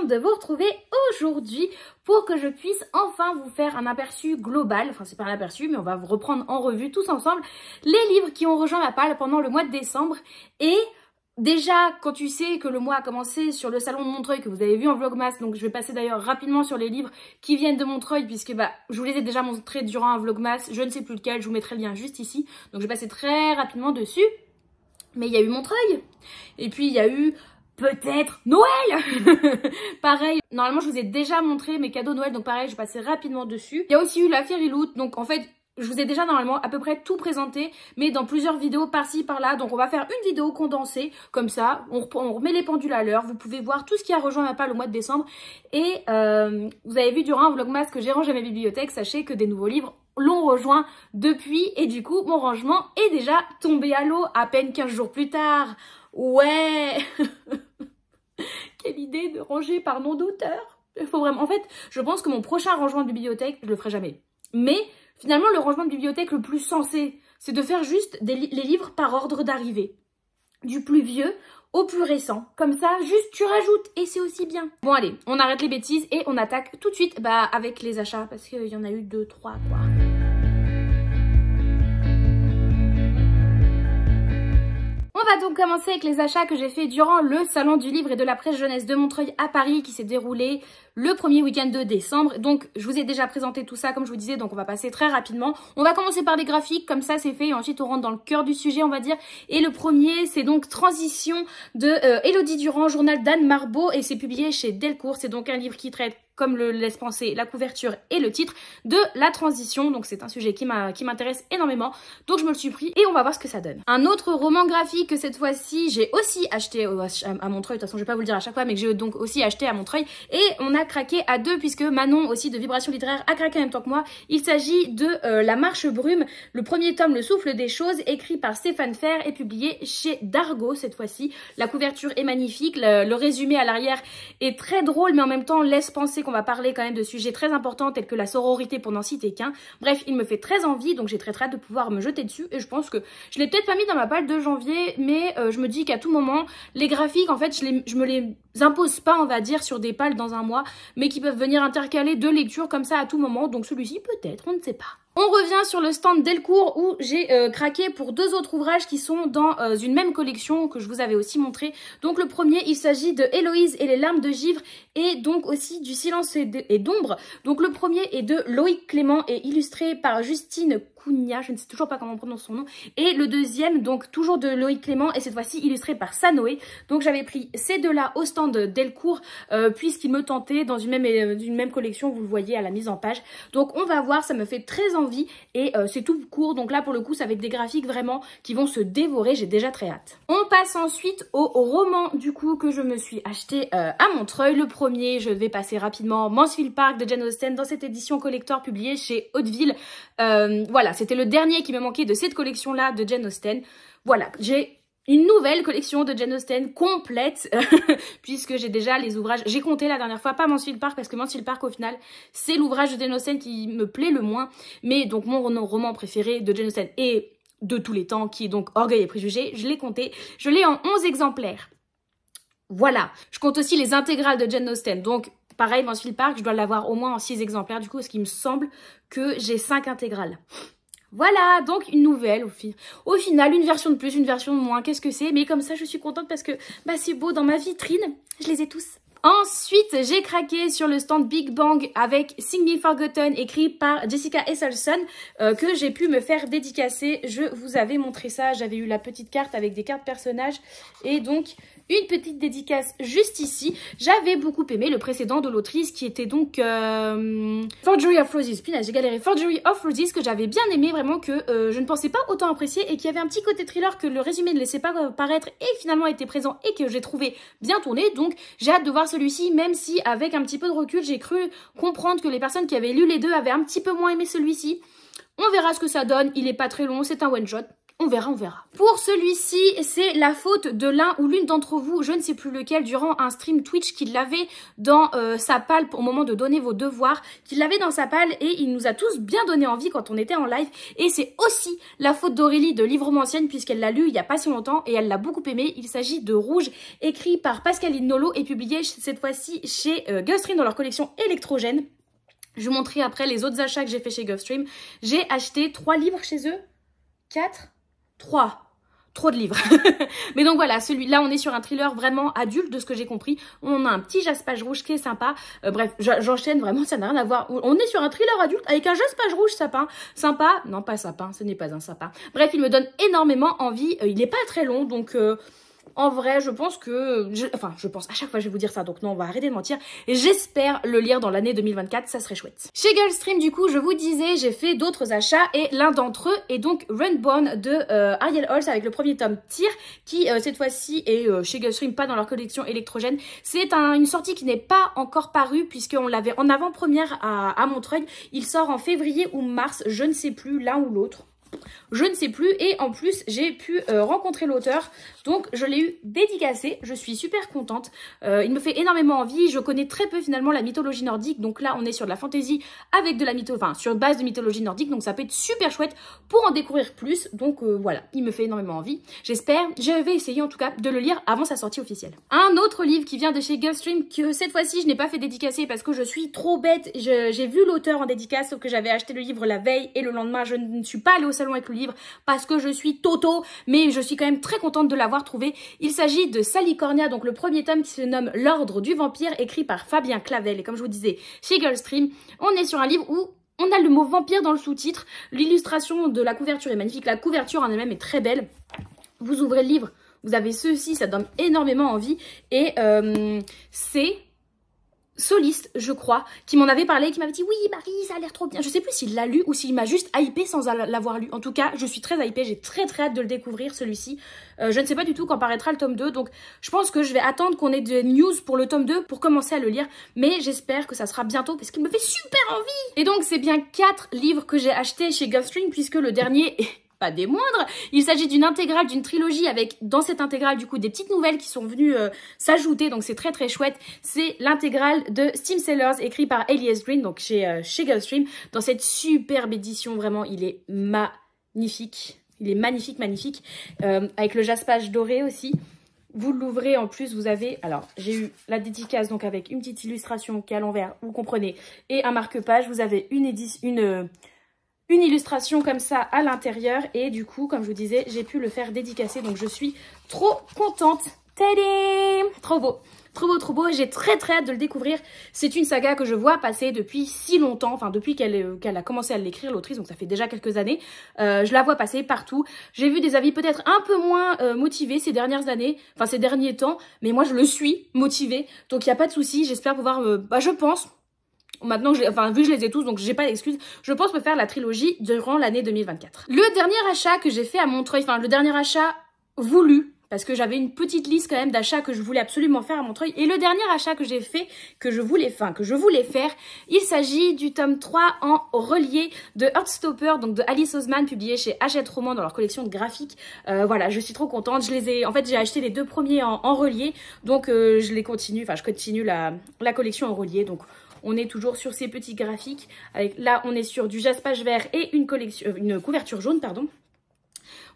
contente de vous retrouver aujourd'hui pour que je puisse enfin vous faire un aperçu global, enfin c'est pas un aperçu mais on va vous reprendre en revue tous ensemble les livres qui ont rejoint la palle pendant le mois de décembre. Et déjà quand tu sais que le mois a commencé sur le salon de Montreuil que vous avez vu en vlogmas, donc je vais passer d'ailleurs rapidement sur les livres qui viennent de Montreuil puisque je vous les ai déjà montrés durant un vlogmas, je ne sais plus lequel, je vous mettrai le lien juste ici, donc je vais passer très rapidement dessus. Mais il y a eu Montreuil, et puis il y a eu peut-être Noël. Pareil, normalement je vous ai déjà montré mes cadeaux Noël, donc pareil je vais passer rapidement dessus. Il y a aussi eu la Fairyloot, donc en fait je vous ai déjà normalement à peu près tout présenté, mais dans plusieurs vidéos par-ci par-là. Donc on va faire une vidéo condensée, comme ça, on remet les pendules à l'heure. Vous pouvez voir tout ce qui a rejoint ma palle au mois de décembre. Et vous avez vu durant un vlogmas que j'ai rangé ma bibliothèque, sachez que des nouveaux livres l'ont rejoint depuis. Et du coup, mon rangement est déjà tombé à l'eau à peine 15 jours plus tard. Ouais. Quelle idée de ranger par nom d'auteur. Il faut vraiment... En fait, je pense que mon prochain rangement de bibliothèque, je le ferai jamais. Mais... finalement, le rangement de bibliothèque le plus sensé, c'est de faire juste les livres par ordre d'arrivée. Du plus vieux au plus récent. Comme ça, juste tu rajoutes et c'est aussi bien. Bon allez, on arrête les bêtises et on attaque tout de suite avec les achats. Parce qu'il y en a eu 2, 3 quoi. On va donc commencer avec les achats que j'ai fait durant le salon du livre et de la presse jeunesse de Montreuil à Paris qui s'est déroulé le premier week-end de décembre. Donc je vous ai déjà présenté tout ça comme je vous disais, donc on va passer très rapidement. On va commencer par les graphiques, comme ça c'est fait, et ensuite on rentre dans le cœur du sujet on va dire. Et le premier c'est donc Transition de Élodie Durand, journal d'Anne Marbeau, et c'est publié chez Delcourt. C'est donc un livre qui traite, comme le laisse penser la couverture et le titre, de la transition. Donc c'est un sujet qui m'intéresse énormément, donc je me le suis pris et on va voir ce que ça donne. Un autre roman graphique que cette fois-ci j'ai aussi acheté à Montreuil, de toute façon je vais pas vous le dire à chaque fois, mais que j'ai donc aussi acheté à Montreuil, et on a craqué à deux puisque Manon aussi de Vibration Littéraire a craqué en même temps que moi. Il s'agit de La Marche Brume, le premier tome, Le Souffle des Choses, écrit par Stéphane Fer et publié chez Dargaud cette fois-ci. La couverture est magnifique, le résumé à l'arrière est très drôle mais en même temps laisse penser qu'on va parler quand même de sujets très importants tels que la sororité pour n'en citer qu'un. Bref, il me fait très envie, donc j'ai très hâte de pouvoir me jeter dessus, et je pense que je l'ai peut-être pas mis dans ma palle de janvier, mais je me dis qu'à tout moment, les graphiques en fait je me les impose pas on va dire sur des pales dans un mois, mais qui peuvent venir intercaler deux lectures comme ça à tout moment, donc celui-ci peut-être, on ne sait pas. On revient sur le stand Delcourt où j'ai craqué pour deux autres ouvrages qui sont dans une même collection que je vous avais aussi montré. Donc le premier, il s'agit de Héloïse et les larmes de givre, et donc aussi du silence et d'ombre. Donc le premier est de Loïc Clément et illustré par Justine Cunha, je ne sais toujours pas comment on prononce son nom. Et le deuxième, donc toujours de Loïc Clément, et cette fois-ci illustré par Sanoé. Donc j'avais pris ces deux-là au stand Delcourt puisqu'ils me tentaient dans une même collection, vous le voyez à la mise en page. Donc on va voir, ça me fait très envie, et c'est tout court. Donc là pour le coup c'est avec des graphiques vraiment qui vont se dévorer, j'ai déjà très hâte. On passe ensuite au roman du coup que je me suis acheté à Montreuil. Le premier, je vais passer rapidement, Mansfield Park de Jane Austen dans cette édition collector publiée chez Hauteville. Voilà, c'était le dernier qui me manquait de cette collection-là de Jane Austen. Voilà, j'ai une nouvelle collection de Jane Austen complète, puisque j'ai déjà les ouvrages, j'ai compté la dernière fois, pas Mansfield Park, parce que Mansfield Park au final, c'est l'ouvrage de Jane Austen qui me plaît le moins, mais donc mon roman préféré de Jane Austen et de tous les temps, qui est donc Orgueil et Préjugés, je l'ai compté, je l'ai en 11 exemplaires. Voilà, je compte aussi les intégrales de Jane Austen, donc pareil, Mansfield Park, je dois l'avoir au moins en 6 exemplaires, du coup, ce qui me semble que j'ai 5 intégrales. Voilà, donc une nouvelle au final, une version de plus, une version de moins, qu'est-ce que c'est? Mais comme ça, je suis contente parce que c'est beau dans ma vitrine, je les ai tous. Ensuite, j'ai craqué sur le stand Big Bang avec Sing Me Forgotten, écrit par Jessica Esselson, que j'ai pu me faire dédicacer. Je vous avais montré ça, j'avais eu la petite carte avec des cartes personnages, et donc une petite dédicace juste ici. J'avais beaucoup aimé le précédent de l'autrice qui était donc Forgery of Roses. Punaise, j'ai galéré. Forgery of Roses, que j'avais bien aimé, vraiment, que je ne pensais pas autant apprécier, et qui avait un petit côté thriller que le résumé ne laissait pas paraître, et finalement était présent et que j'ai trouvé bien tourné. Donc j'ai hâte de voir celui-ci, même si avec un petit peu de recul j'ai cru comprendre que les personnes qui avaient lu les deux avaient un petit peu moins aimé celui-ci. On verra ce que ça donne, il est pas très long, c'est un one shot. On verra, on verra. Pour celui-ci, c'est la faute de l'un ou l'une d'entre vous, je ne sais plus lequel, durant un stream Twitch qu'il l'avait dans sa palle au moment de donner vos devoirs, qu'il l'avait dans sa palle et il nous a tous bien donné envie quand on était en live. Et c'est aussi la faute d'Aurélie de Livrement Ancienne puisqu'elle l'a lu il n'y a pas si longtemps et elle l'a beaucoup aimé. Il s'agit de Rouge, écrit par Pascaline Nolo et publié cette fois-ci chez Gulfstream dans leur collection Électrogène. Je vous montrerai après les autres achats que j'ai fait chez Gulfstream. J'ai acheté 3 livres chez eux. 4 3. Trop de livres. Mais donc voilà, celui-là, on est sur un thriller vraiment adulte de ce que j'ai compris. On a un petit jaspage rouge qui est sympa. Bref, j'enchaîne vraiment, ça n'a rien à voir. On est sur un thriller adulte avec un jaspage rouge sapin. Sympa. Non, pas sapin, ce n'est pas un sapin. Bref, il me donne énormément envie. Il n'est pas très long, donc... En vrai, je pense que... je pense, à chaque fois je vais vous dire ça, donc non, on va arrêter de mentir. Et j'espère le lire dans l'année 2024, ça serait chouette. Chez Gulfstream, du coup, je vous disais, j'ai fait d'autres achats et l'un d'entre eux est donc Runborn de Ariel Holz avec le premier tome Tyr, qui cette fois-ci est chez Gulfstream, pas dans leur collection Électrogène. C'est une sortie qui n'est pas encore parue puisqu'on l'avait en avant-première à Montreuil. Il sort en février ou mars, je ne sais plus, l'un ou l'autre. Je ne sais plus et en plus j'ai pu rencontrer l'auteur, donc je l'ai eu dédicacé, je suis super contente, il me fait énormément envie, je connais très peu finalement la mythologie nordique, donc là on est sur de la fantasy avec de la sur base de mythologie nordique, donc ça peut être super chouette pour en découvrir plus, donc voilà, il me fait énormément envie, j'espère, je vais essayer en tout cas de le lire avant sa sortie officielle. Un autre livre qui vient de chez Gulfstream, que cette fois-ci je n'ai pas fait dédicacer parce que je suis trop bête, j'ai vu l'auteur en dédicace, sauf que j'avais acheté le livre la veille et le lendemain je ne suis pas allée au salon avec le livre parce que je suis toto, mais je suis quand même très contente de l'avoir trouvé. Il s'agit de Salicornia, donc le premier tome qui se nomme L'Ordre du Vampire, écrit par Fabien Clavel. Et comme je vous disais, chez Gulfstream, on est sur un livre où on a le mot vampire dans le sous-titre. L'illustration de la couverture est magnifique, la couverture en elle-même est très belle. Vous ouvrez le livre, vous avez ceci, ça donne énormément envie. Et c'est... Soliste, je crois, qui m'en avait parlé, qui m'avait dit oui Marie, ça a l'air trop bien. Je sais plus s'il l'a lu ou s'il m'a juste hypé sans l'avoir lu. En tout cas, je suis très hypée, j'ai très hâte de le découvrir celui-ci. Je ne sais pas du tout quand paraîtra le tome 2, donc je pense que je vais attendre qu'on ait des news pour le tome 2 pour commencer à le lire. Mais j'espère que ça sera bientôt parce qu'il me fait super envie. Et donc c'est bien 4 livres que j'ai achetés chez Gulfstream puisque le dernier... pas des moindres, il s'agit d'une intégrale, d'une trilogie avec dans cette intégrale du coup des petites nouvelles qui sont venues s'ajouter, donc c'est très chouette. C'est l'intégrale de Steam Sellers écrit par Elias Green, donc chez Gulfstream, dans cette superbe édition, vraiment il est magnifique, il est magnifique, avec le jaspage doré aussi. Vous l'ouvrez en plus, vous avez, alors j'ai eu la dédicace donc avec une petite illustration qui est à l'envers, vous comprenez, et un marque-page, vous avez une illustration comme ça à l'intérieur et du coup, comme je vous disais, j'ai pu le faire dédicacer, donc je suis trop contente. Tadam! Trop beau, trop beau, j'ai très hâte de le découvrir. C'est une saga que je vois passer depuis si longtemps, enfin depuis qu'elle a commencé à l'écrire, l'autrice, donc ça fait déjà quelques années. Je la vois passer partout. J'ai vu des avis peut-être un peu moins motivés ces dernières années, enfin ces derniers temps, mais moi je le suis motivée, donc il n'y a pas de souci, j'espère pouvoir, je pense... Maintenant, vu que je les ai tous, donc j'ai pas d'excuses, je pense me faire la trilogie durant l'année 2024. Le dernier achat que j'ai fait à Montreuil, enfin le dernier achat voulu, parce que j'avais une petite liste quand même d'achats que je voulais absolument faire à Montreuil, et le dernier achat que j'ai fait, que je voulais faire, il s'agit du tome 3 en relié de Heartstopper, donc de Alice Oseman, publié chez Hachette Roman dans leur collection de graphiques. Voilà, je suis trop contente, en fait j'ai acheté les 2 premiers en relié, donc je continue la collection en relié, donc... On est toujours sur ces petits graphiques. Là, on est sur du jaspage vert et une couverture jaune, pardon.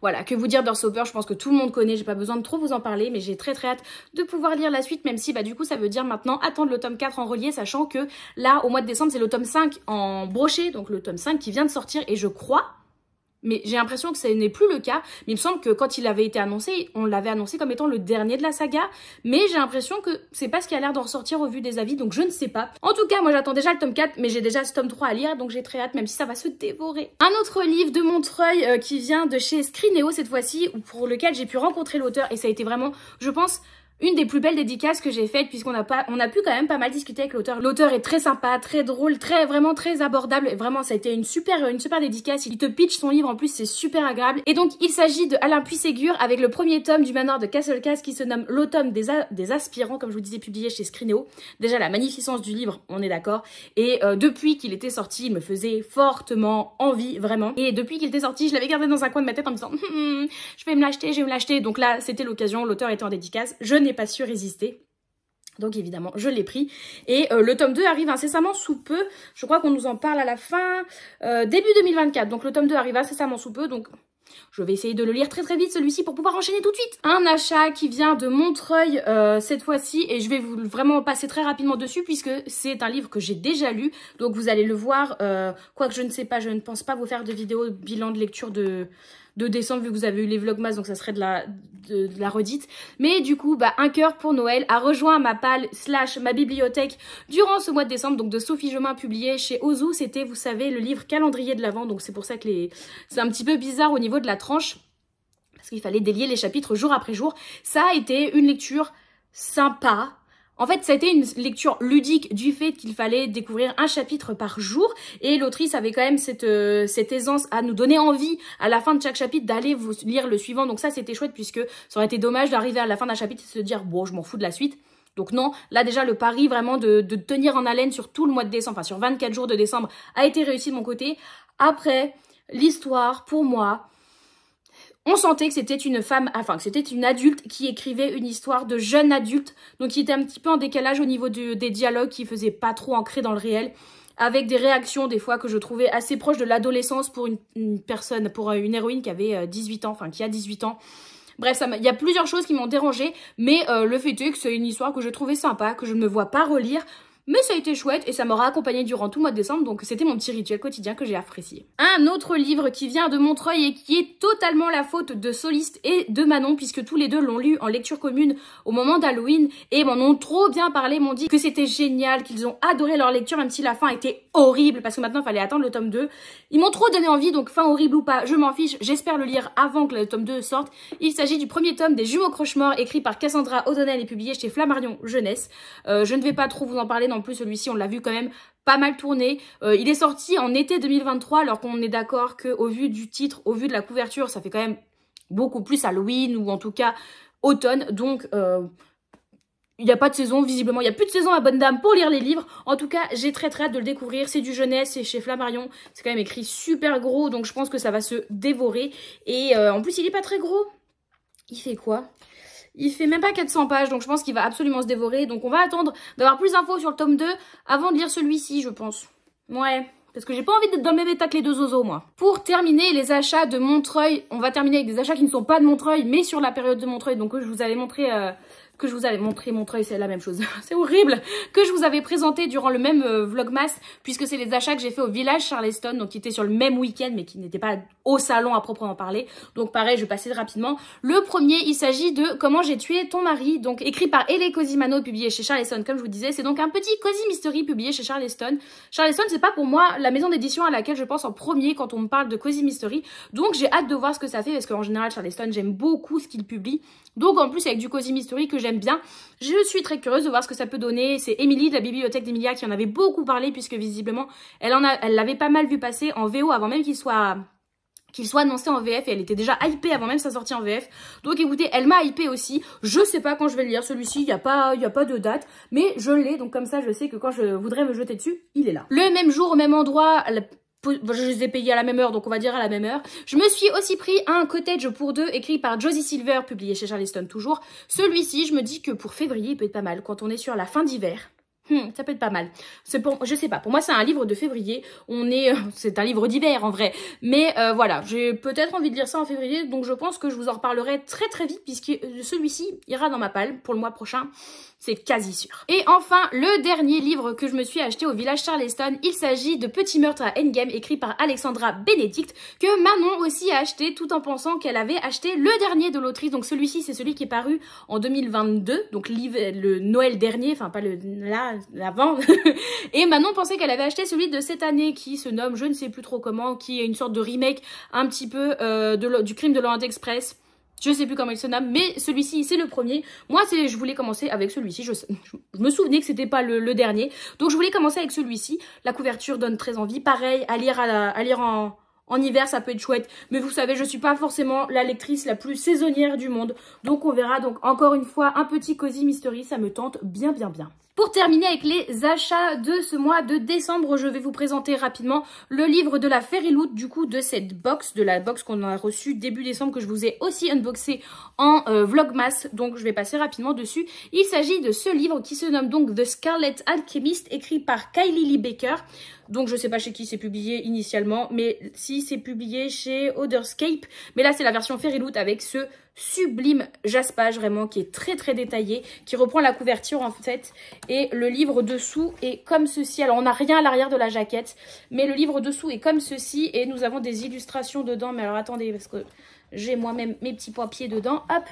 Voilà, que vous dire d'Heartstopper, je pense que tout le monde connaît, j'ai pas besoin de trop vous en parler, mais j'ai très hâte de pouvoir lire la suite, même si du coup ça veut dire maintenant attendre le tome 4 en relié, sachant que là, au mois de décembre, c'est le tome 5 en broché, donc le tome 5 qui vient de sortir, et je crois... Mais j'ai l'impression que ce n'est plus le cas. Mais il me semble que quand il avait été annoncé, on l'avait annoncé comme étant le dernier de la saga. Mais j'ai l'impression que c'est pas ce qui a l'air d'en ressortir au vu des avis, donc je ne sais pas. En tout cas, moi j'attends déjà le tome 4, mais j'ai déjà ce tome 3 à lire, donc j'ai très hâte, même si ça va se dévorer. Un autre livre de Montreuil qui vient de chez Scrineo cette fois-ci, pour lequel j'ai pu rencontrer l'auteur, et ça a été vraiment, je pense... une des plus belles dédicaces que j'ai faites puisqu'on a pu quand même pas mal discuter avec l'auteur. L'auteur est très sympa, très drôle, vraiment très abordable. Vraiment, ça a été une super dédicace. Il te pitch son livre, en plus c'est super agréable. Et donc il s'agit de Alain Puisségur avec le premier tome du manoir de Castelcas qui se nomme L'automne des aspirants, comme je vous disais, publié chez Scrinéo. Déjà la magnificence du livre, on est d'accord. Et depuis qu'il était sorti, il me faisait fortement envie, vraiment. Et depuis qu'il était sorti, je l'avais gardé dans un coin de ma tête en me disant je vais me l'acheter. Donc là, c'était l'occasion, l'auteur était en dédicace. Je n'ai pas su résister. Donc évidemment, je l'ai pris. Et le tome 2 arrive incessamment sous peu. Je crois qu'on nous en parle à la fin, début 2024. Donc le tome 2 arrive incessamment sous peu. Donc je vais essayer de le lire très vite celui-ci pour pouvoir enchaîner tout de suite. Un achat qui vient de Montreuil cette fois-ci. Et je vais vous vraiment passer très rapidement dessus puisque c'est un livre que j'ai déjà lu. Donc vous allez le voir. Quoique je ne sais pas, je ne pense pas vous faire de vidéo bilan de lecture de décembre vu que vous avez eu les vlogmas, donc ça serait de la redite. Mais du coup, Un cœur pour Noël a rejoint ma palle / ma bibliothèque durant ce mois de décembre, donc de Sophie Jomain, publié chez Ozu. C'était, vous savez, le livre calendrier de l'Avent, donc c'est pour ça que c'est un petit peu bizarre au niveau de la tranche, parce qu'il fallait délier les chapitres jour après jour. Ça a été une lecture sympa. En fait, ça a été une lecture ludique du fait qu'il fallait découvrir un chapitre par jour. Et l'autrice avait quand même cette aisance à nous donner envie, à la fin de chaque chapitre, d'aller vous lire le suivant. Donc ça, c'était chouette puisque ça aurait été dommage d'arriver à la fin d'un chapitre et de se dire « bon, je m'en fous de la suite ». Donc non, là déjà le pari vraiment de tenir en haleine sur tout le mois de décembre, enfin sur 24 jours de décembre, a été réussi de mon côté. Après, l'histoire, pour moi... On sentait que c'était une femme, enfin que c'était une adulte qui écrivait une histoire de jeune adulte, donc qui était un petit peu en décalage au niveau des dialogues, qui faisait pas trop ancré dans le réel, avec des réactions des fois que je trouvais assez proches de l'adolescence pour une personne, pour une héroïne qui avait 18 ans, enfin qui a 18 ans. Bref, il y a plusieurs choses qui m'ont dérangée, mais le fait est que c'est une histoire que je trouvais sympa, que je ne me vois pas relire. Mais ça a été chouette et ça m'aura accompagnée durant tout le mois de décembre, donc c'était mon petit rituel quotidien que j'ai apprécié. Un autre livre qui vient de Montreuil et qui est totalement la faute de Soliste et de Manon, puisque tous les deux l'ont lu en lecture commune au moment d'Halloween et m'en ont trop bien parlé, m'ont dit que c'était génial, qu'ils ont adoré leur lecture, même si la fin était horrible, parce que maintenant il fallait attendre le tome 2. Ils m'ont trop donné envie, donc fin horrible ou pas, je m'en fiche, j'espère le lire avant que le tome 2 sorte. Il s'agit du premier tome des Jumeaux Croche-Morts, écrit par Cassandra O'Donnell et publié chez Flammarion Jeunesse. Je ne vais pas trop vous en parler non plus, celui-ci on l'a vu quand même pas mal tourné. Il est sorti en été 2023, alors qu'on est d'accord qu'au vu du titre, au vu de la couverture, ça fait quand même beaucoup plus Halloween, ou en tout cas automne, donc... il n'y a pas de saison, visiblement. Il n'y a plus de saison à bonne dame pour lire les livres. En tout cas, j'ai très hâte de le découvrir. C'est du jeunesse, c'est chez Flammarion. C'est quand même écrit super gros, donc je pense que ça va se dévorer. Et en plus, il n'est pas très gros. Il fait quoi? Il fait même pas 400 pages, donc je pense qu'il va absolument se dévorer. Donc on va attendre d'avoir plus d'infos sur le tome 2 avant de lire celui-ci, je pense. Ouais... parce que j'ai pas envie d'être dans le même état que les deux zozos, moi. Pour terminer les achats de Montreuil, on va terminer avec des achats qui ne sont pas de Montreuil, mais sur la période de Montreuil. Donc je vous avais montré... Montreuil, c'est la même chose. C'est horrible. Que je vous avais présenté durant le même vlogmas, puisque c'est les achats que j'ai fait au village Charleston, donc qui étaient sur le même week-end, mais qui n'étaient pas au salon à proprement parler. Donc pareil, je vais passer rapidement. Le premier, il s'agit de Comment j'ai tué ton mari, donc écrit par Elé Cosimano, publié chez Charleston, comme je vous disais. C'est donc un petit Cozy Mystery publié chez Charleston. Charleston, c'est pas pour moi la maison d'édition à laquelle je pense en premier quand on me parle de Cozy Mystery. Donc j'ai hâte de voir ce que ça fait, parce qu'en général, Charleston, j'aime beaucoup ce qu'il publie. Donc en plus, avec du Cozy Mystery que j'aime bien, je suis très curieuse de voir ce que ça peut donner. C'est Émilie de la bibliothèque d'Emilia qui en avait beaucoup parlé, puisque visiblement elle l'avait pas mal vu passer en VO avant même qu'il soit annoncé en VF, et elle était déjà hypée avant même sa sortie en VF. Donc écoutez, elle m'a hypée aussi. Je sais pas quand je vais le lire celui-ci, il n'y a pas de date, mais je l'ai, donc comme ça je sais que quand je voudrais me jeter dessus, il est là. Le même jour, au même endroit, je les ai payés à la même heure, donc on va dire à la même heure. Je me suis aussi pris un Cottage pour deux, écrit par Josie Silver, publié chez Charleston toujours. Celui-ci, je me dis que pour février, il peut être pas mal, quand on est sur la fin d'hiver. Ça peut être pas mal. Je sais pas, pour moi c'est un livre de février. C'est un livre d'hiver en vrai. Mais voilà, j'ai peut-être envie de lire ça en février. Donc je pense que je vous en reparlerai très vite, puisque celui-ci ira dans ma palle pour le mois prochain. C'est quasi sûr. Et enfin, le dernier livre que je me suis acheté au village Charleston, il s'agit de Petit meurtre à Endgame, écrit par Alexandra Benedict, que Manon aussi a acheté, tout en pensant qu'elle avait acheté le dernier de l'autrice. Donc celui-ci, c'est celui qui est paru en 2022, donc le Noël dernier, enfin pas l'avant. Et Manon pensait qu'elle avait acheté celui de cette année, qui se nomme je ne sais plus trop comment, qui est une sorte de remake un petit peu du Crime de l'Orient Express. Je sais plus comment il se nomme, mais celui-ci, c'est le premier. Moi, je voulais commencer avec celui-ci. Je me souvenais que c'était pas le dernier. Donc, je voulais commencer avec celui-ci. La couverture donne très envie. Pareil, à lire en hiver, ça peut être chouette. Mais vous savez, je suis pas forcément la lectrice la plus saisonnière du monde. Donc, on verra. Donc, encore une fois, un petit Cozy Mystery. Ça me tente bien, bien, bien. Pour terminer avec les achats de ce mois de décembre, je vais vous présenter rapidement le livre de la Fairy Loot, du coup de cette box, de la box qu'on a reçue début décembre, que je vous ai aussi unboxé en vlogmas, donc je vais passer rapidement dessus. Il s'agit de ce livre qui se nomme donc The Scarlet Alchemist, écrit par Kylie Lee Baker. Donc je sais pas chez qui c'est publié initialement, mais si c'est publié chez Otherscape. Mais là c'est la version Fairy Loot avec ce sublime jaspage vraiment qui est très très détaillé, qui reprend la couverture en fait. Et le livre dessous est comme ceci. Alors on n'a rien à l'arrière de la jaquette, mais le livre dessous est comme ceci. Et nous avons des illustrations dedans. Mais alors attendez, parce que j'ai moi-même mes petits papiers dedans. Hop!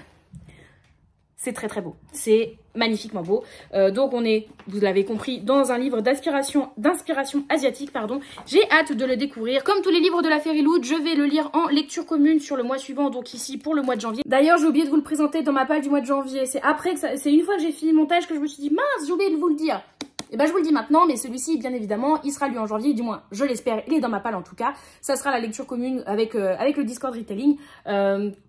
C'est très très beau, c'est magnifiquement beau. Donc on est, vous l'avez compris, dans un livre d'inspiration asiatique, pardon. J'ai hâte de le découvrir. Comme tous les livres de la Fairy Loot, je vais le lire en lecture commune sur le mois suivant, donc ici pour le mois de janvier. D'ailleurs, j'ai oublié de vous le présenter dans ma palle du mois de janvier. C'est après que c'est une fois que j'ai fini le montage que je me suis dit mince, j'ai oublié de vous le dire. Et ben je vous le dis maintenant, mais celui-ci, bien évidemment, il sera lu en janvier, du moins, je l'espère, il est dans ma palle en tout cas. Ça sera la lecture commune avec le Discord Retelling.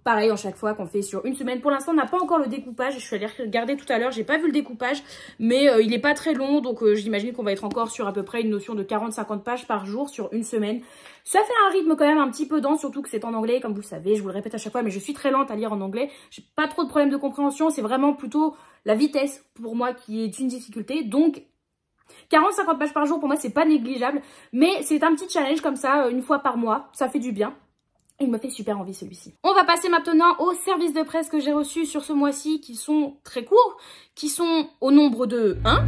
Pareil, en chaque fois qu'on fait sur une semaine. Pour l'instant, on n'a pas encore le découpage. Je suis allée regarder tout à l'heure, j'ai pas vu le découpage, mais il est pas très long, donc j'imagine qu'on va être encore sur à peu près une notion de 40-50 pages par jour sur une semaine. Ça fait un rythme quand même un petit peu dense, surtout que c'est en anglais, comme vous le savez, je vous le répète à chaque fois, mais je suis très lente à lire en anglais. J'ai pas trop de problèmes de compréhension, c'est vraiment plutôt la vitesse pour moi qui est une difficulté, donc 40-50 pages par jour, pour moi, c'est pas négligeable. Mais c'est un petit challenge comme ça, une fois par mois. Ça fait du bien. Il me fait super envie celui-ci. On va passer maintenant aux services de presse que j'ai reçus sur ce mois-ci, qui sont très courts, qui sont au nombre de 1.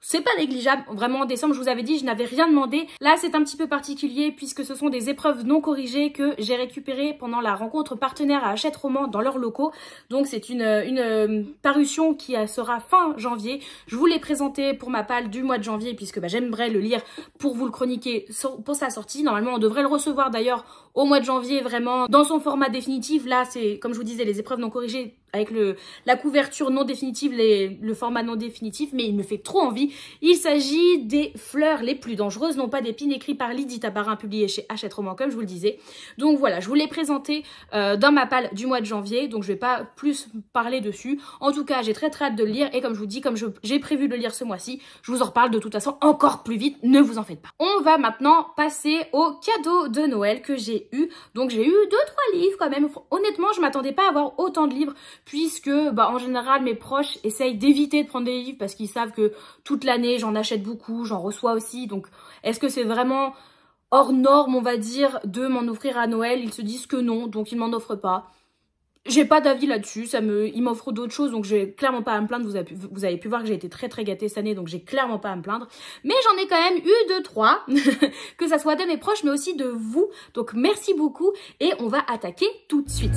C'est pas négligeable, vraiment en décembre je vous avais dit je n'avais rien demandé. Là c'est un petit peu particulier puisque ce sont des épreuves non corrigées que j'ai récupérées pendant la rencontre partenaire à Hachette Roman dans leurs locaux. Donc c'est une parution qui sera fin janvier. Je vous l'ai présenté pour ma palle du mois de janvier puisque j'aimerais le lire pour vous le chroniquer pour sa sortie. Normalement on devrait le recevoir d'ailleurs au mois de janvier vraiment dans son format définitif. Là c'est comme je vous disais les épreuves non corrigées avec la couverture non définitive, le format non définitif, mais il me fait trop envie. Il s'agit des fleurs les plus dangereuses, non pas d'épines, écrit par Lydie Tabarin, publié chez Hachette Roman, comme je vous le disais. Donc voilà, je vous l'ai présenté dans ma palle du mois de janvier, donc je vais pas plus parler dessus. En tout cas, j'ai très hâte de le lire, et comme je vous dis, comme j'ai prévu de le lire ce mois-ci, je vous en reparle de toute façon encore plus vite, ne vous en faites pas. On va maintenant passer au cadeau de Noël que j'ai eu. Donc j'ai eu 2-3 livres quand même. Honnêtement, je m'attendais pas à avoir autant de livres, puisque en général mes proches essayent d'éviter de prendre des livres parce qu'ils savent que toute l'année j'en achète beaucoup, j'en reçois aussi. Donc est-ce que c'est vraiment hors norme, on va dire, de m'en offrir à Noël? Ils se disent que non, donc ils m'en offrent pas. J'ai pas d'avis là-dessus, ils m'offrent d'autres choses, donc j'ai clairement pas à me plaindre. Vous avez pu voir que j'ai été très gâtée cette année, donc j'ai clairement pas à me plaindre. Mais j'en ai quand même eu 2-3, que ça soit de mes proches, mais aussi de vous. Donc merci beaucoup, et on va attaquer tout de suite.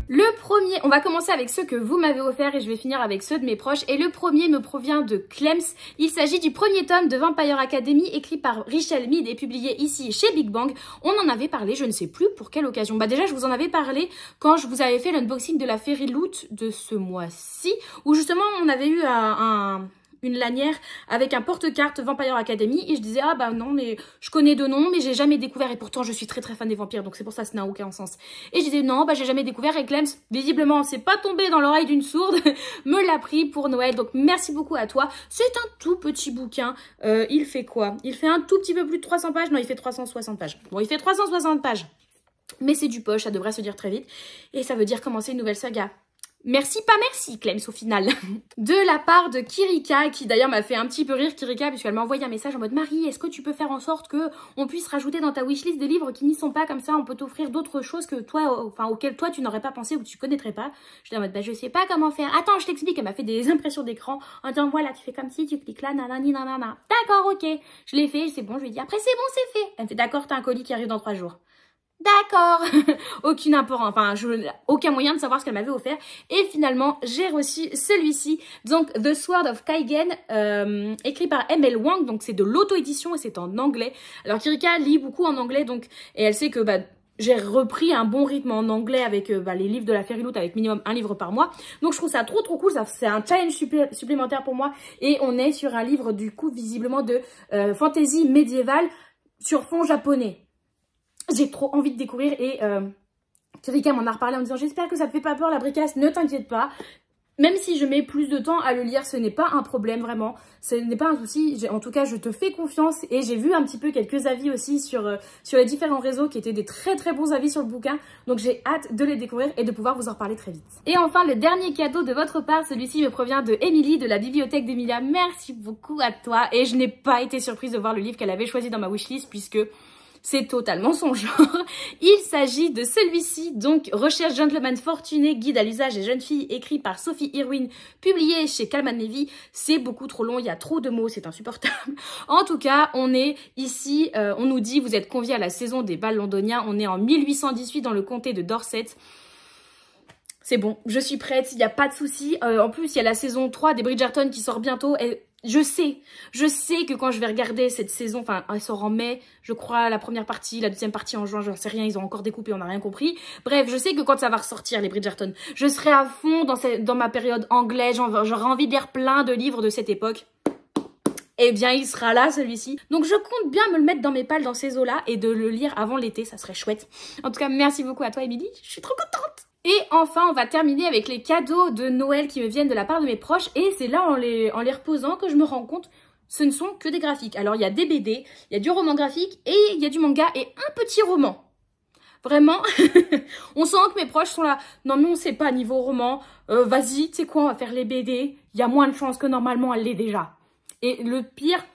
Le premier, on va commencer avec ceux que vous m'avez offerts et je vais finir avec ceux de mes proches. Et le premier me provient de Clems. Il s'agit du premier tome de Vampire Academy écrit par Richelle Mead et publié ici chez Big Bang. On en avait parlé, je ne sais plus pour quelle occasion. Déjà, je vous en avais parlé quand je vous avais fait l'unboxing de la Fairy Loot de ce mois-ci, où justement on avait eu une lanière avec un porte-carte Vampire Academy et je disais ah bah non mais je connais de nom mais j'ai jamais découvert et pourtant je suis très fan des vampires donc c'est pour ça que ça n'a aucun sens. Et je disais non bah j'ai jamais découvert et Clems visiblement c'est pas tombé dans l'oreille d'une sourde me l'a pris pour Noël, donc merci beaucoup à toi. C'est un tout petit bouquin, il fait quoi? Il fait un tout petit peu plus de 300 pages, non il fait 360 pages. Bon il fait 360 pages mais c'est du poche, ça devrait se dire très vite et ça veut dire commencer une nouvelle saga. Merci, pas merci, Clems, au final. De la part de Kirika, qui d'ailleurs m'a fait un petit peu rire, Kirika, puisqu'elle m'a envoyé un message en mode « Marie, est-ce que tu peux faire en sorte que on puisse rajouter dans ta wishlist des livres qui n'y sont pas, comme ça on peut t'offrir d'autres choses que toi, enfin auxquelles toi tu n'aurais pas pensé ou que tu connaîtrais pas ?» J'étais en mode « Bah je sais pas comment faire. Attends, je t'explique. » Elle m'a fait des impressions d'écran en disant « Voilà, tu fais comme si, tu cliques là, nanani, nanana. » D'accord, ok. Je l'ai fait, c'est bon, je lui ai dit « Après c'est bon, c'est fait. » Elle me fait « D'accord, t'as un colis qui arrive dans 3 jours. » D'accord. Aucun moyen de savoir ce qu'elle m'avait offert. Et finalement, j'ai reçu celui-ci, donc The Sword of Kaigen, écrit par M.L. Wang, donc c'est de l'auto-édition et c'est en anglais. Alors Kirika lit beaucoup en anglais, donc, et elle sait que j'ai repris un bon rythme en anglais avec les livres de la Fairyloot avec minimum un livre par mois. Donc je trouve ça trop cool, c'est un challenge supplémentaire pour moi. Et on est sur un livre du coup visiblement de fantasy médiévale sur fond japonais. J'ai trop envie de découvrir et Kirika m'en a reparlé en me disant j'espère que ça te fait pas peur la bricasse, ne t'inquiète pas. Même si je mets plus de temps à le lire, ce n'est pas un problème vraiment, ce n'est pas un souci. En tout cas, je te fais confiance et j'ai vu un petit peu quelques avis aussi sur les différents réseaux qui étaient des très bons avis sur le bouquin. Donc j'ai hâte de les découvrir et de pouvoir vous en reparler très vite. Et enfin, le dernier cadeau de votre part, celui-ci me provient de Émilie de la bibliothèque d'Emilia. Merci beaucoup à toi et je n'ai pas été surprise de voir le livre qu'elle avait choisi dans ma wishlist puisque c'est totalement son genre. Il s'agit de celui-ci, donc Recherche gentleman fortuné, guide à l'usage des jeunes filles, écrit par Sophie Irwin, publié chez Calman Levy. C'est beaucoup trop long, il y a trop de mots, c'est insupportable. En tout cas, on est ici, on nous dit vous êtes conviés à la saison des bals londoniens, on est en 1818 dans le comté de Dorset. C'est bon, je suis prête, il n'y a pas de souci. En plus, il y a la saison 3 des Bridgerton qui sort bientôt. Et je sais que quand je vais regarder cette saison, enfin, elle sort en mai, je crois, la première partie, la deuxième partie en juin, j'en sais rien, ils ont encore découpé, on n'a rien compris. Bref, je sais que quand ça va ressortir, les Bridgerton, je serai à fond dans ma période anglaise, j'aurai envie de lire plein de livres de cette époque. Eh bien, il sera là, celui-ci. Donc, je compte bien me le mettre dans mes pales dans ces eaux-là et de le lire avant l'été, ça serait chouette. En tout cas, merci beaucoup à toi, Émilie, je suis trop contente. Et enfin, on va terminer avec les cadeaux de Noël qui me viennent de la part de mes proches. Et c'est là, en les reposant, que je me rends compte, ce ne sont que des graphiques. Alors, il y a des BD, il y a du roman graphique et il y a du manga et un petit roman. Vraiment, on sent que mes proches sont là. Non, mais on sait pas niveau roman. Vas-y, tu sais quoi, on va faire les BD. Il y a moins de chances que normalement, elle l'est déjà. Et le pire...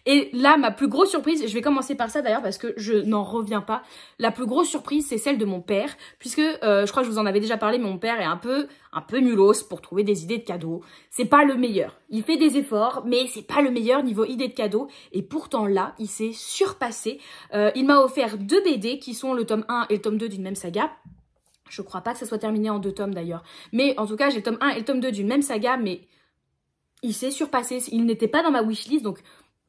Et là, ma plus grosse surprise, je vais commencer par ça d'ailleurs parce que je n'en reviens pas. La plus grosse surprise, c'est celle de mon père. Puisque, je crois que je vous en avais déjà parlé, mais mon père est un peu nulos pour trouver des idées de cadeaux. C'est pas le meilleur. Il fait des efforts, mais c'est pas le meilleur niveau idée de cadeaux. Et pourtant là, il s'est surpassé. Il m'a offert 2 BD qui sont le tome 1 et le tome 2 d'une même saga. Je crois pas que ça soit terminé en 2 tomes d'ailleurs. Mais en tout cas, j'ai le tome 1 et le tome 2 d'une même saga, mais il s'est surpassé. Il n'était pas dans ma wishlist, donc...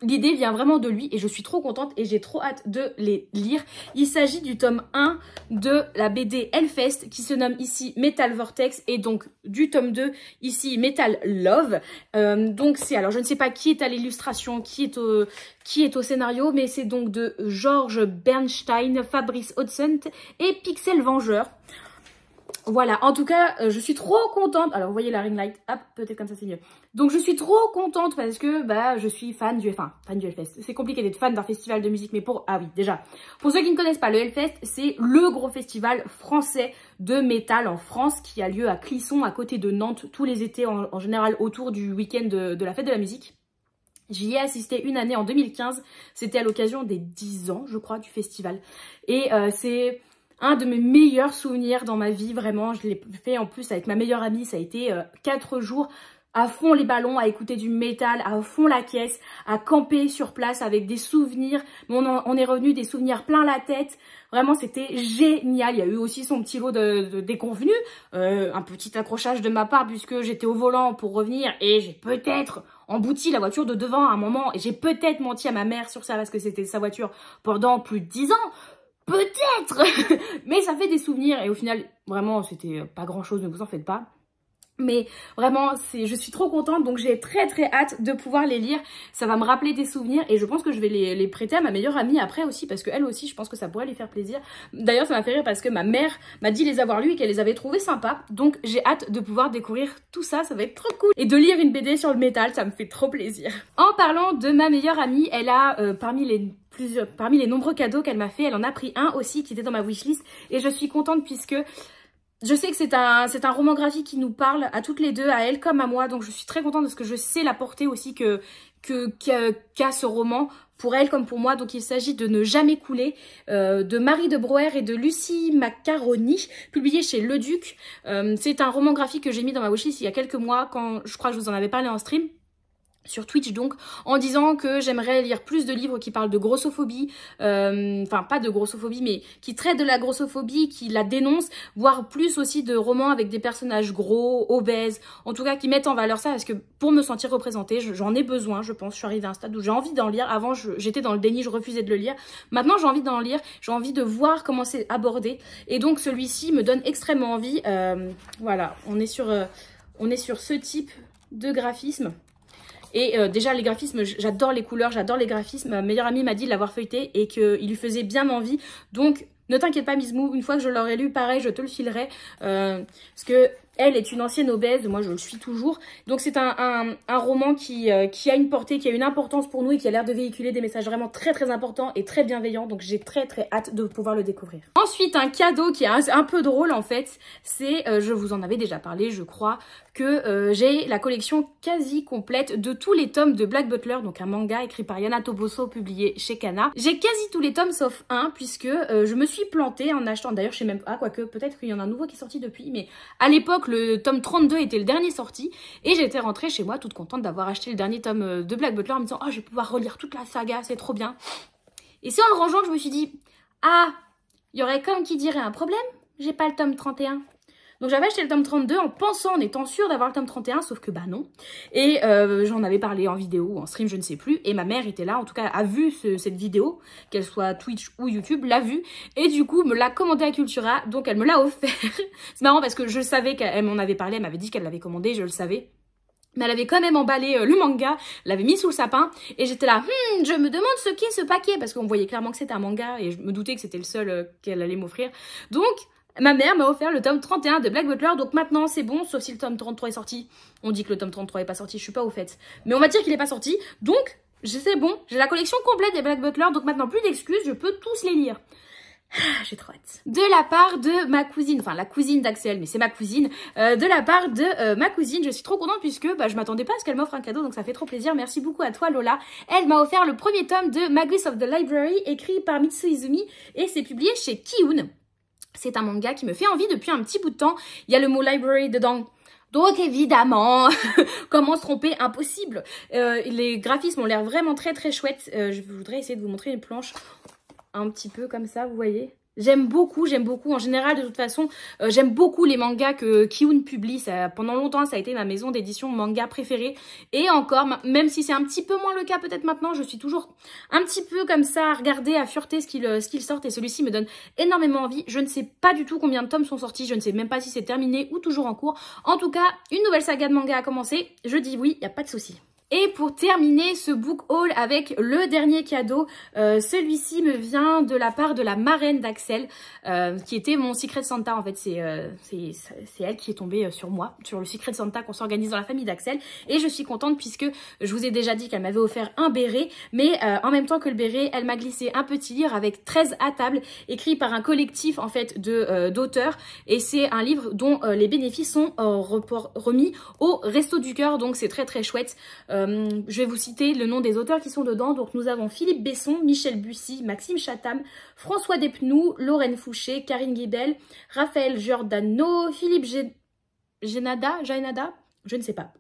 L'idée vient vraiment de lui et je suis trop contente et j'ai trop hâte de les lire. Il s'agit du tome 1 de la BD Hellfest qui se nomme ici Metal Vortex et donc du tome 2 ici Metal Love. Donc c'est, alors je ne sais pas qui est à l'illustration, qui est au scénario, mais c'est donc de George Bernstein, Fabrice Hudson et Pixel Vengeur. Voilà, en tout cas, je suis trop contente. Alors, vous voyez la ring light, hop, peut-être comme ça c'est mieux. Donc, je suis trop contente parce que je suis fan du Hellfest. C'est compliqué d'être fan d'un festival de musique, mais ah oui, déjà, pour ceux qui ne connaissent pas, le Hellfest, c'est le gros festival français de métal en France qui a lieu à Clisson, à côté de Nantes, tous les étés, en général autour du week-end de la fête de la musique. J'y ai assisté une année en 2015, c'était à l'occasion des 10 ans, je crois, du festival. Et c'est... un de mes meilleurs souvenirs dans ma vie, vraiment, je l'ai fait en plus avec ma meilleure amie, ça a été 4 jours à fond les ballons, à écouter du métal, à fond la caisse, à camper sur place avec des souvenirs. On est revenu des souvenirs plein la tête, vraiment c'était génial. Il y a eu aussi son petit lot de déconvenus, un petit accrochage de ma part puisque j'étais au volant pour revenir et j'ai peut-être embouti la voiture de devant à un moment et j'ai peut-être menti à ma mère sur ça parce que c'était sa voiture pendant plus de 10 ans. Peut-être. Mais ça fait des souvenirs et au final, vraiment, c'était pas grand-chose, ne vous en faites pas. Mais vraiment, je suis trop contente, donc j'ai très hâte de pouvoir les lire. Ça va me rappeler des souvenirs et je pense que je vais les prêter à ma meilleure amie après aussi, parce qu'elle aussi, je pense que ça pourrait lui faire plaisir. D'ailleurs, ça m'a fait rire parce que ma mère m'a dit les avoir lus et qu'elle les avait trouvés sympas. Donc j'ai hâte de pouvoir découvrir tout ça, ça va être trop cool. Et de lire une BD sur le métal, ça me fait trop plaisir. En parlant de ma meilleure amie, elle a parmi les nombreux cadeaux qu'elle m'a fait, elle en a pris un aussi qui était dans ma wishlist. Et je suis contente puisque... je sais que c'est un roman graphique qui nous parle à toutes les deux, à elle comme à moi, donc je suis très contente parce que je sais la portée aussi qu'a ce roman pour elle comme pour moi. Donc il s'agit de Ne jamais couler de Marie de Brouwer et de Lucie Macaroni, publié chez Le Duc. C'est un roman graphique que j'ai mis dans ma wishlist il y a quelques mois quand je crois que je vous en avais parlé en stream. sur Twitch donc, en disant que j'aimerais lire plus de livres qui parlent de grossophobie, enfin pas de grossophobie, mais qui traitent de la grossophobie, qui la dénoncent, voire plus aussi de romans avec des personnages gros, obèses, en tout cas qui mettent en valeur ça, parce que pour me sentir représentée, j'en ai besoin, je pense, je suis arrivée à un stade où j'ai envie d'en lire. Avant j'étais dans le déni, je refusais de le lire, maintenant j'ai envie d'en lire, j'ai envie de voir comment c'est abordé, et donc celui-ci me donne extrêmement envie. Voilà, on est sur ce type de graphisme. Et déjà les graphismes, j'adore les couleurs, j'adore les graphismes. Ma meilleure amie m'a dit de l'avoir feuilleté et qu'il lui faisait bien envie. Donc ne t'inquiète pas Mizmou, une fois que je l'aurai lu, pareil, je te le filerai. Parce que elle est une ancienne obèse, moi je le suis toujours. Donc c'est un roman qui a une portée, qui a une importance pour nous et qui a l'air de véhiculer des messages vraiment très très importants et très bienveillants. Donc j'ai très très hâte de pouvoir le découvrir. Ensuite, un cadeau qui est un peu drôle en fait, c'est, je vous en avais déjà parlé je crois, que j'ai la collection quasi complète de tous les tomes de Black Butler, donc un manga écrit par Yana Toboso, publié chez Kana. J'ai quasi tous les tomes sauf un, puisque je me suis plantée en achetant, d'ailleurs je sais même pas, quoique peut-être qu'il y en a un nouveau qui est sorti depuis, mais à l'époque le tome 32 était le dernier sorti, et j'étais rentrée chez moi toute contente d'avoir acheté le dernier tome de Black Butler en me disant « Oh, je vais pouvoir relire toute la saga, c'est trop bien !» Et c'est en le rangeant que je me suis dit « Ah, il y aurait comme qui dirait un problème, j'ai pas le tome 31 !» Donc j'avais acheté le tome 32 en pensant, en étant sûre d'avoir le tome 31, sauf que bah non. Et j'en avais parlé en vidéo ou en stream, je ne sais plus. Et ma mère était là, en tout cas a vu cette vidéo, qu'elle soit Twitch ou YouTube, l'a vue. Et du coup me l'a commandé à Cultura, donc elle me l'a offert. C'est marrant parce que je savais qu'elle m'en avait parlé, elle m'avait dit qu'elle l'avait commandé, je le savais. Mais elle avait quand même emballé le manga, l'avait mis sous le sapin, et j'étais là, je me demande ce qu'est ce paquet, parce qu'on voyait clairement que c'était un manga, et je me doutais que c'était le seul qu'elle allait m'offrir. Donc, ma mère m'a offert le tome 31 de Black Butler, donc maintenant c'est bon, sauf si le tome 33 est sorti. On dit que le tome 33 est pas sorti, je suis pas au fait. Mais on va dire qu'il est pas sorti, donc c'est bon, j'ai la collection complète des Black Butler, donc maintenant plus d'excuses, je peux tous les lire. J'ai trop hâte. De la part de ma cousine, enfin la cousine d'Axel, mais c'est ma cousine, de la part de ma cousine, je suis trop contente puisque je m'attendais pas à ce qu'elle m'offre un cadeau, donc ça fait trop plaisir. Merci beaucoup à toi Lola. Elle m'a offert le premier tome de Magus of the Library, écrit par Mitsu Izumi, et c'est publié chez Kiun. C'est un manga qui me fait envie depuis un petit bout de temps. Il y a le mot library dedans. Donc évidemment, comment se tromper, impossible. Les graphismes ont l'air vraiment très très chouettes. Je voudrais essayer de vous montrer une planche un petit peu comme ça, vous voyez. J'aime beaucoup. En général, de toute façon, j'aime beaucoup les mangas que Kiun publie. Pendant longtemps, ça a été ma maison d'édition manga préférée. Et encore, même si c'est un petit peu moins le cas peut-être maintenant, je suis toujours un petit peu comme ça à regarder, à fureter ce qu'ils sortent. Et celui-ci me donne énormément envie. Je ne sais pas du tout combien de tomes sont sortis. Je ne sais même pas si c'est terminé ou toujours en cours. En tout cas, une nouvelle saga de manga a commencé. Je dis oui, il n'y a pas de souci. Et pour terminer ce book haul avec le dernier cadeau, celui-ci me vient de la part de la marraine d'Axel, qui était mon Secret Santa. En fait, c'est elle qui est tombée sur moi, sur le Secret Santa qu'on s'organise dans la famille d'Axel. Et je suis contente puisque je vous ai déjà dit qu'elle m'avait offert un béret, mais en même temps que le béret, elle m'a glissé un petit livre avec 13 à table, écrit par un collectif en fait d'auteurs. Et c'est un livre dont les bénéfices sont remis au Resto du Cœur, donc c'est très très chouette. Je vais vous citer le nom des auteurs qui sont dedans. Donc nous avons Philippe Besson, Michel Bussy, Maxime Chatham, François Despnous, Lorraine Fouché, Karine Guibel, Raphaël Giordano, Philippe Jainada, je ne sais pas,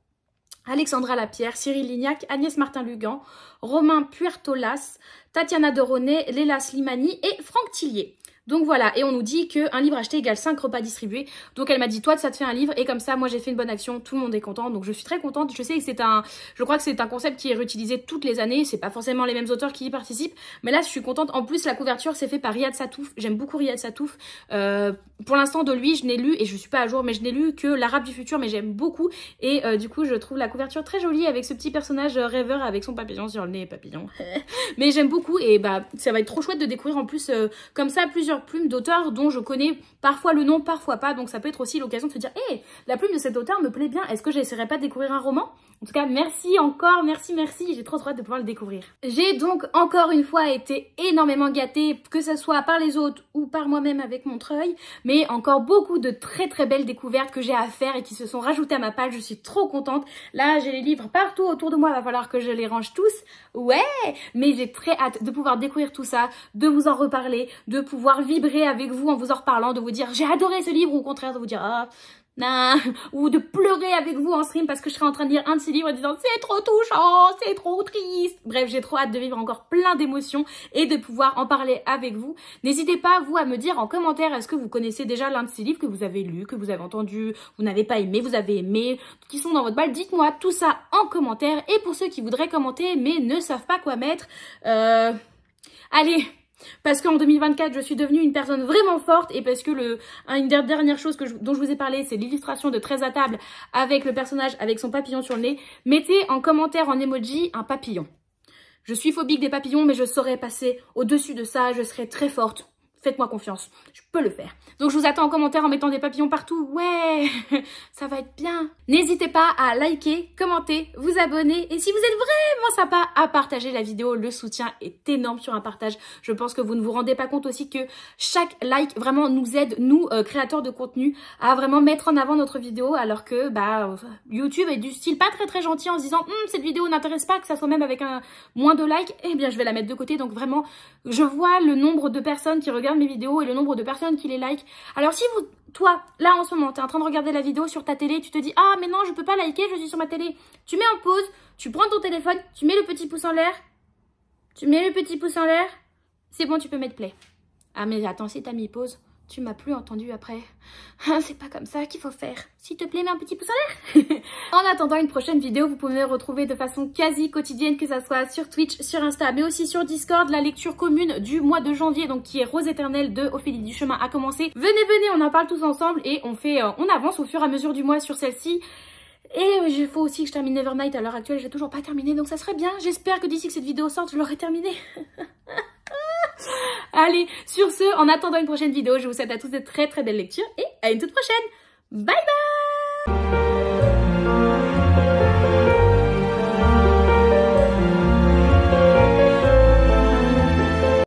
Alexandra Lapierre, Cyril Lignac, Agnès Martin-Lugan, Romain Puertolas, Tatiana Doronet, Léla Slimani et Franck Tillier. Donc voilà, et on nous dit qu'un livre acheté égale 5 repas distribués. Donc elle m'a dit, toi ça te fait un livre, et comme ça moi j'ai fait une bonne action, tout le monde est content, donc je suis très contente. Je sais que je crois que c'est un concept qui est réutilisé toutes les années, c'est pas forcément les mêmes auteurs qui y participent, mais là je suis contente. En plus la couverture c'est fait par Riyad Satouf, j'aime beaucoup Riyad Satouf. Pour l'instant de lui je n'ai lu, et je suis pas à jour, mais je n'ai lu que l'Arabe du futur, mais j'aime beaucoup, et du coup je trouve la couverture très jolie avec ce petit personnage rêveur avec son papillon sur le nez, papillon. Mais j'aime beaucoup, et ça va être trop chouette de découvrir en plus comme ça plusieurs plumes d'auteurs dont je connais parfois le nom, parfois pas, donc ça peut être aussi l'occasion de se dire hey, la plume de cet auteur me plaît bien, est-ce que j'essaierai pas de découvrir un roman? En tout cas, merci encore, merci, j'ai trop hâte de pouvoir le découvrir. J'ai donc encore une fois été énormément gâtée, que ce soit par les autres ou par moi-même avec Montreuil, mais encore beaucoup de très très belles découvertes que j'ai à faire et qui se sont rajoutées à ma page. Je suis trop contente. Là, j'ai les livres partout autour de moi, va falloir que je les range tous. Ouais, mais j'ai très hâte de pouvoir découvrir tout ça, de vous en reparler, de pouvoir vibrer avec vous en vous en reparlant, de vous dire j'ai adoré ce livre, ou au contraire de vous dire ah ou de pleurer avec vous en stream parce que je serai en train de lire un de ces livres en disant c'est trop touchant, c'est trop triste. Bref, j'ai trop hâte de vivre encore plein d'émotions et de pouvoir en parler avec vous. N'hésitez pas, vous, à me dire en commentaire, est-ce que vous connaissez déjà l'un de ces livres que vous avez lu, que vous avez entendu, vous n'avez pas aimé, vous avez aimé, qui sont dans votre balle. Dites-moi tout ça en commentaire. Et pour ceux qui voudraient commenter mais ne savent pas quoi mettre, allez, parce qu'en 2024, je suis devenue une personne vraiment forte et parce que une dernière chose dont je vous ai parlé, c'est l'illustration de 13 à table avec le personnage avec son papillon sur le nez. Mettez en commentaire en emoji un papillon. Je suis phobique des papillons, mais je saurais passer au-dessus de ça, je serai très forte. Faites-moi confiance, je peux le faire. Donc je vous attends en commentaire en mettant des papillons partout. Ouais, ça va être bien. N'hésitez pas à liker, commenter, vous abonner. Et si vous êtes vraiment sympa, à partager la vidéo. Le soutien est énorme sur un partage. Je pense que vous ne vous rendez pas compte aussi que chaque like vraiment nous aide, nous, créateurs de contenu, à vraiment mettre en avant notre vidéo. Alors que YouTube est du style pas très gentil en se disant cette vidéo n'intéresse pas, que ça soit même avec moins de likes. Eh bien je vais la mettre de côté. Donc vraiment, je vois le nombre de personnes qui regardent mes vidéos et le nombre de personnes qui les like. Alors si toi, là en ce moment, tu es en train de regarder la vidéo sur ta télé, tu te dis ah mais non, je peux pas liker, je suis sur ma télé. Tu mets en pause, tu prends ton téléphone, tu mets le petit pouce en l'air. Tu mets le petit pouce en l'air. C'est bon, tu peux mettre play. Ah mais attends, si t'as mis pause, tu m'as plus entendu après. C'est pas comme ça qu'il faut faire. S'il te plaît, mets un petit pouce en l'air. En attendant une prochaine vidéo, vous pouvez me retrouver de façon quasi quotidienne, que ça soit sur Twitch, sur Insta, mais aussi sur Discord. La lecture commune du mois de janvier, donc qui est Rose éternelle de Ophélie Duchemin, a commencé. Venez, on en parle tous ensemble et on avance au fur et à mesure du mois sur celle-ci. Et il faut aussi que je termine Nevernight. À l'heure actuelle, j'ai toujours pas terminé, donc ça serait bien. J'espère que d'ici que cette vidéo sorte, je l'aurai terminée. Allez, sur ce, en attendant une prochaine vidéo, je vous souhaite à tous de très belles lectures et à une toute prochaine. Bye bye!